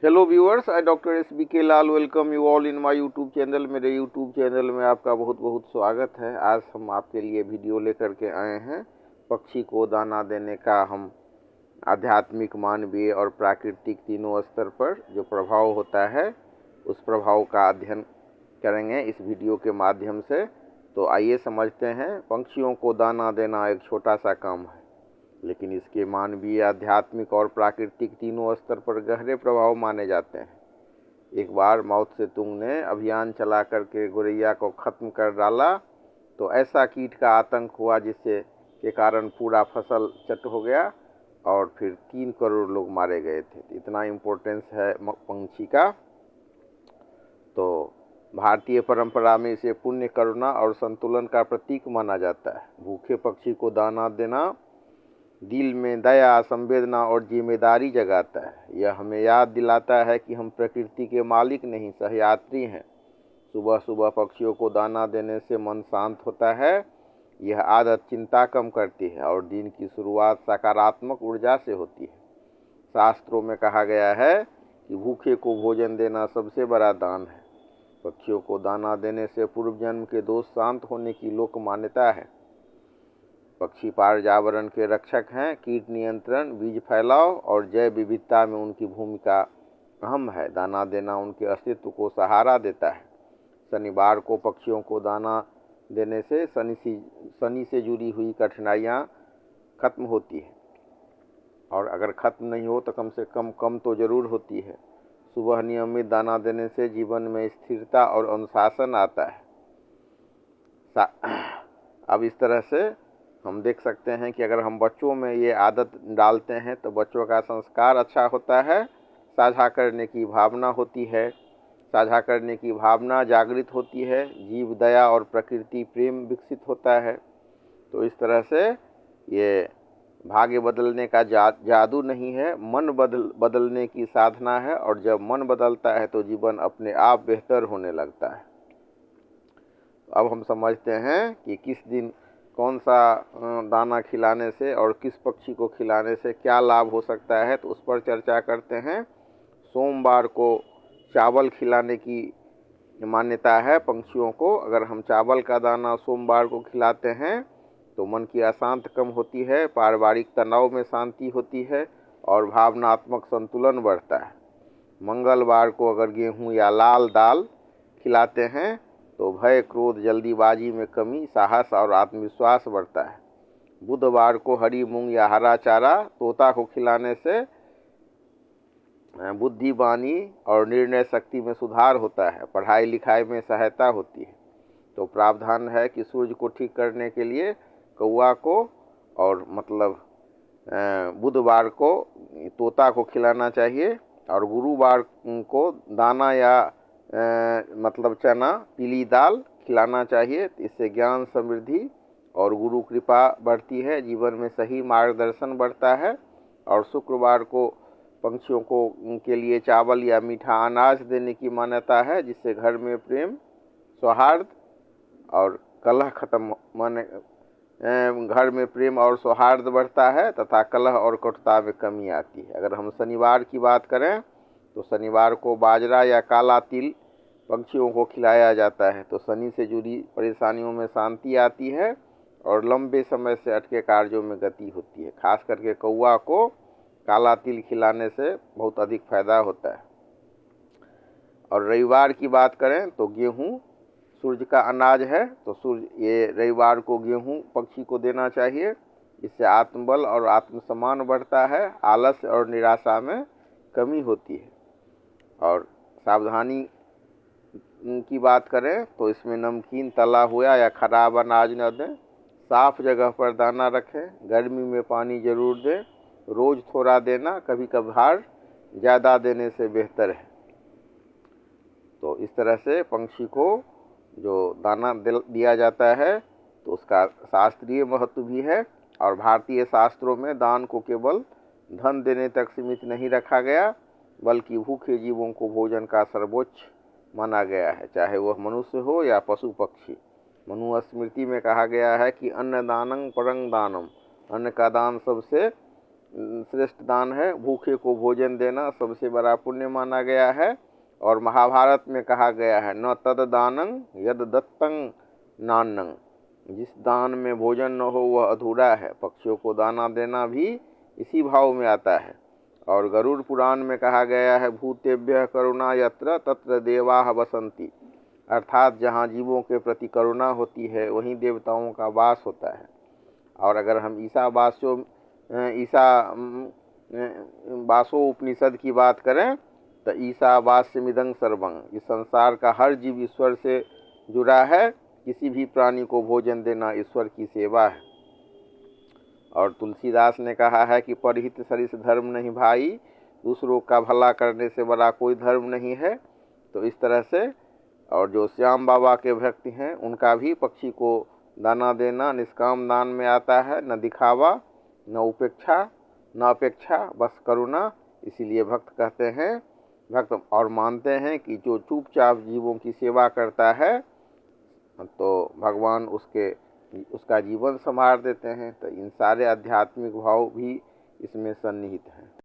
Hello viewers, I doctor SBK Lal welcome you all in my YouTube channel. मेरे YouTube channel में आपका बहुत बहुत स्वागत है। आज हम आपके लिए वीडियो लेकर के आए हैं। पक्षी को दाना देने का हम आध्यात्मिक, मानवीय और प्राकृतिक तीनों स्तर पर जो प्रभाव होता है उस प्रभाव का अध्ययन करेंगे इस वीडियो के माध्यम से। तो आइए समझते हैं। पक्षियों को दाना देना एक छोटा सा काम है, लेकिन इसके मानवीय, आध्यात्मिक और प्राकृतिक तीनों स्तर पर गहरे प्रभाव माने जाते हैं। एक बार माओ त्से तुंग ने अभियान चला करके गौरैया को खत्म कर डाला, तो ऐसा कीट का आतंक हुआ जिससे के कारण पूरा फसल चट हो गया और फिर 3 करोड़ लोग मारे गए थे। इतना इम्पोर्टेंस है पंछी का। तो भारतीय परंपरा में इसे पुण्य, करुणा और संतुलन का प्रतीक माना जाता है। भूखे पक्षी को दाना देना दिल में दया, संवेदना और जिम्मेदारी जगाता है। यह हमें याद दिलाता है कि हम प्रकृति के मालिक नहीं, सहयात्री हैं। सुबह सुबह पक्षियों को दाना देने से मन शांत होता है। यह आदत चिंता कम करती है और दिन की शुरुआत सकारात्मक ऊर्जा से होती है। शास्त्रों में कहा गया है कि भूखे को भोजन देना सबसे बड़ा दान है। पक्षियों को दाना देने से पूर्व जन्म के दोष शांत होने की लोक मान्यता है। पक्षी पर्यावरण के रक्षक हैं। कीट नियंत्रण, बीज फैलाव और जैव विविधता में उनकी भूमिका अहम है। दाना देना उनके अस्तित्व को सहारा देता है। शनिवार को पक्षियों को दाना देने से शनि से जुड़ी हुई कठिनाइयाँ खत्म होती है, और अगर खत्म नहीं हो तो कम से कम तो ज़रूर होती है। सुबह नियमित दाना देने से जीवन में स्थिरता और अनुशासन आता है। अब इस तरह से हम देख सकते हैं कि अगर हम बच्चों में ये आदत डालते हैं तो बच्चों का संस्कार अच्छा होता है। साझा करने की भावना होती है, साझा करने की भावना जागृत होती है। जीव दया और प्रकृति प्रेम विकसित होता है। तो इस तरह से ये भाग्य बदलने का जादू नहीं है, मन बदलने की साधना है। और जब मन बदलता है तो जीवन अपने आप बेहतर होने लगता है। अब हम समझते हैं कि किस दिन कौन सा दाना खिलाने से और किस पक्षी को खिलाने से क्या लाभ हो सकता है, तो उस पर चर्चा करते हैं। सोमवार को चावल खिलाने की मान्यता है पक्षियों को। अगर हम चावल का दाना सोमवार को खिलाते हैं तो मन की अशांति कम होती है, पारिवारिक तनाव में शांति होती है और भावनात्मक संतुलन बढ़ता है। मंगलवार को अगर गेहूं या लाल दाल खिलाते हैं तो भय, क्रोध, जल्दीबाजी में कमी, साहस और आत्मविश्वास बढ़ता है। बुधवार को हरी मूंग या हरा चारा तोता को खिलाने से बुद्धि, वाणी और निर्णय शक्ति में सुधार होता है। पढ़ाई लिखाई में सहायता होती है। तो प्रावधान है कि सूर्य को ठीक करने के लिए कौवा को और बुधवार को तोता को खिलाना चाहिए, और गुरुवार को दाना या चना, पीली दाल खिलाना चाहिए। इससे ज्ञान, समृद्धि और गुरु कृपा बढ़ती है, जीवन में सही मार्गदर्शन बढ़ता है। और शुक्रवार को पक्षियों को के लिए चावल या मीठा अनाज देने की मान्यता है, जिससे घर में प्रेम, सौहार्द और कलह खत्म घर में प्रेम और सौहार्द बढ़ता है तथा कलह और कटुता में कमी आती है। अगर हम शनिवार की बात करें तो शनिवार को बाजरा या काला तिल पक्षियों को खिलाया जाता है। तो शनि से जुड़ी परेशानियों में शांति आती है और लंबे समय से अटके कार्यों में गति होती है। खास करके कौवा को काला तिल खिलाने से बहुत अधिक फायदा होता है। और रविवार की बात करें तो गेहूँ सूर्य का अनाज है, तो ये रविवार को गेहूँ पक्षी को देना चाहिए। इससे आत्मबल और आत्मसम्मान बढ़ता है, आलस्य और निराशा में कमी होती है। और सावधानी की बात करें तो इसमें नमकीन, तला हुआ या खराब अनाज न दें। साफ जगह पर दाना रखें। गर्मी में पानी जरूर दें। रोज़ थोड़ा देना, कभी कभार ज़्यादा देने से बेहतर है। तो इस तरह से पक्षी को जो दाना दिया जाता है तो उसका शास्त्रीय महत्व भी है। और भारतीय शास्त्रों में दान को केवल धन देने तक सीमित नहीं रखा गया, बल्कि भूखे जीवों को भोजन का सर्वोच्च माना गया है, चाहे वह मनुष्य हो या पशु पक्षी। मनुस्मृति में कहा गया है कि अन्न दानं परं दानम, अन्न का दान सबसे श्रेष्ठ दान है। भूखे को भोजन देना सबसे बड़ा पुण्य माना गया है। और महाभारत में कहा गया है, न तद दानं यद दत्तं नान्नं, जिस दान में भोजन न हो वह अधूरा है। पक्षियों को दाना देना भी इसी भाव में आता है। और गरुड़ पुराण में कहा गया है, भूतेभ्यः करुणा यत्र तत्र देवाः वसन्ति, अर्थात जहाँ जीवों के प्रति करुणा होती है वहीं देवताओं का वास होता है। और अगर हम ईशावासो उपनिषद की बात करें तो ईशावास्यमिदं सर्वं, इस संसार का हर जीव ईश्वर से जुड़ा है। किसी भी प्राणी को भोजन देना ईश्वर की सेवा है। और तुलसीदास ने कहा है कि परहित सरिस धर्म नहीं भाई, दूसरों का भला करने से बड़ा कोई धर्म नहीं है। तो इस तरह से, और जो श्याम बाबा के भक्त हैं उनका भी पक्षी को दाना देना निष्काम दान में आता है। न दिखावा, न उपेक्षा, न अपेक्षा, बस करुणा। इसीलिए भक्त कहते हैं, भक्त और मानते हैं कि जो चुपचाप जीवों की सेवा करता है तो भगवान उसका जीवन संवार देते हैं। तो इन सारे आध्यात्मिक भाव भी इसमें सन्निहित हैं।